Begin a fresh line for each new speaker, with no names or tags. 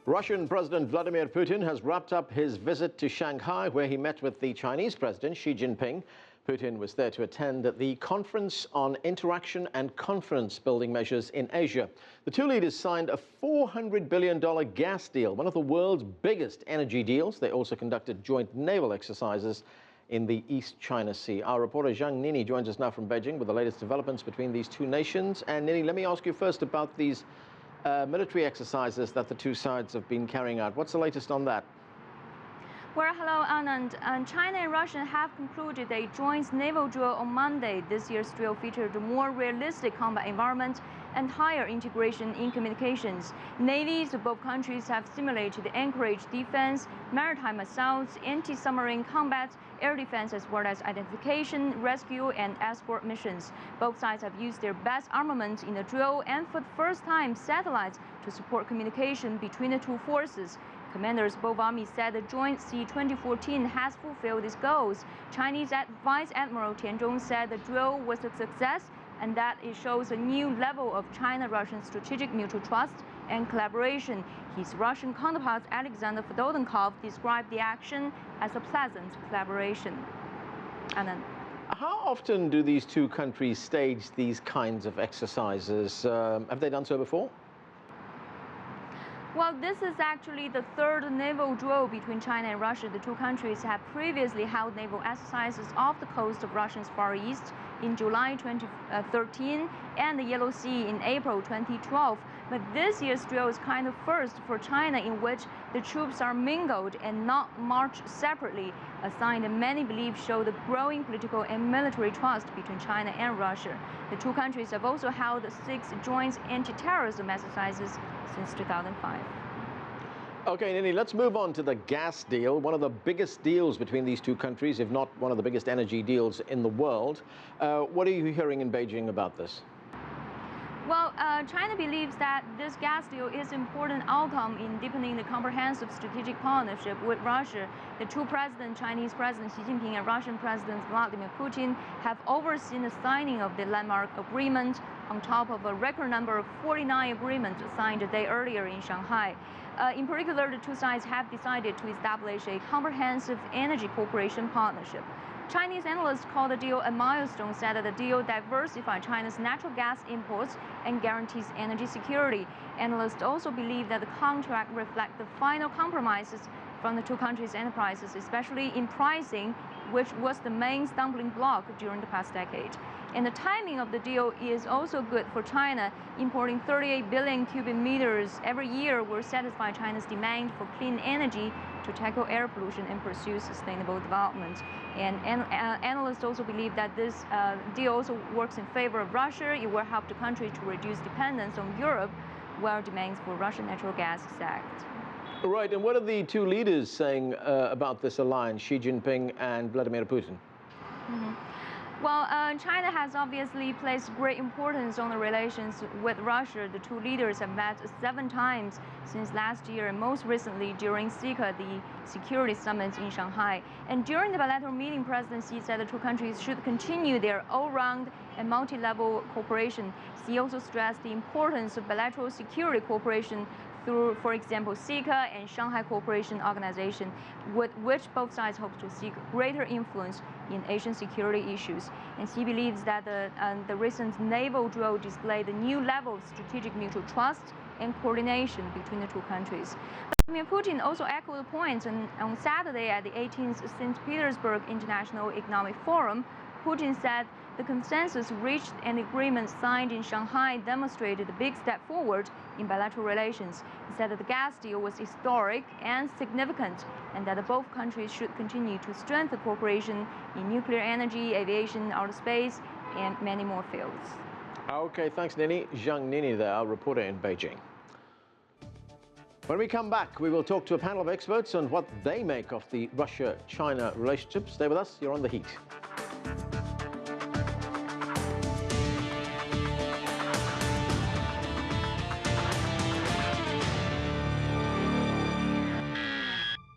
Russian President Vladimir Putin has wrapped up his visit to Shanghai, where he met with the Chinese President Xi Jinping. Putin was there to attend the Conference on Interaction and Confidence Building Measures in Asia. The two leaders signed a $400 billion gas deal, one of the world's biggest energy deals. They also conducted joint naval exercises in the East China Sea. Our reporter Zhang Nini joins us now from Beijing with the latest developments between these two nations. And Nini, let me ask you first about these military exercises that the two sides have been carrying out. What's the latest on that?
Well, hello, Anand. China and Russia have concluded a joint naval drill on Monday. This year's drill featured a more realistic combat environment and higher integration in communications. Navies of both countries have simulated anchorage defense, maritime assaults, anti-submarine combat, air defense, as well as identification, rescue, and escort missions. Both sides have used their best armament in the drill and for the first time satellites to support communication between the two forces. Commanders of both armies said the joint Sea 2014 has fulfilled its goals. Chinese Vice Admiral Tian Zhong said the drill was a success and that it shows a new level of China-Russian strategic mutual trust and collaboration. His Russian counterpart Alexander Fedotenkov described the action as a pleasant collaboration. Anand.
How often do these two countries stage these kinds of exercises? Have they done so before?
Well, this is actually the third naval drill between China and Russia. The two countries have previously held naval exercises off the coast of Russia's Far East in July 2013 and the Yellow Sea in April 2012. But this year's drill is kind of first for China, in which the troops are mingled and not marched separately, a sign that many believe show the growing political and military trust between China and Russia. The two countries have also held 6 joint anti-terrorism exercises since 2005.
Okay, Nini, let's move on to the gas deal, one of the biggest deals between these two countries, if not one of the biggest energy deals in the world. What are you hearing in Beijing about this?
Well, China believes that this gas deal is an important outcome in deepening the comprehensive strategic partnership with Russia. The two presidents, Chinese President Xi Jinping and Russian President Vladimir Putin, have overseen the signing of the landmark agreement on top of a record number of 49 agreements signed a day earlier in Shanghai. In particular, the two sides have decided to establish a comprehensive energy cooperation partnership. Chinese analysts call the deal a milestone, said that the deal diversifies China's natural gas imports and guarantees energy security. Analysts also believe that the contract reflects the final compromises from the two countries' enterprises, especially in pricing, which was the main stumbling block during the past decade. And the timing of the deal is also good for China. Importing 38 billion cubic meters every year will satisfy China's demand for clean energy to tackle air pollution and pursue sustainable development. And analysts also believe that this deal also works in favor of Russia. It will help the country to reduce dependence on Europe, where demands for Russian natural gas sagged.
Right, and what are the two leaders saying about this alliance, Xi Jinping and Vladimir Putin?
Well, China has obviously placed great importance on the relations with Russia. The two leaders have met 7 times since last year, and most recently during CICA, the Security Summit in Shanghai. And during the bilateral meeting, President Xi said the two countries should continue their all-round and multi-level cooperation. Xi also stressed the importance of bilateral security cooperation through, for example, CICA and Shanghai Cooperation Organization, with which both sides hope to seek greater influence in Asian security issues. And Xi believes that the recent naval drill displayed a new level of strategic mutual trust and coordination between the two countries. Vladimir Putin also echoed the point on Saturday at the 18th St. Petersburg International Economic Forum. Putin said the consensus reached and agreement signed in Shanghai demonstrated a big step forward in bilateral relations. He said that the gas deal was historic and significant, and that both countries should continue to strengthen cooperation in nuclear energy, aviation, outer space, and many more fields.
Okay, thanks, Nini. Zhang Nini there, our reporter in Beijing. When we come back, we will talk to a panel of experts on what they make of the Russia-China relationship. Stay with us, you're on The Heat.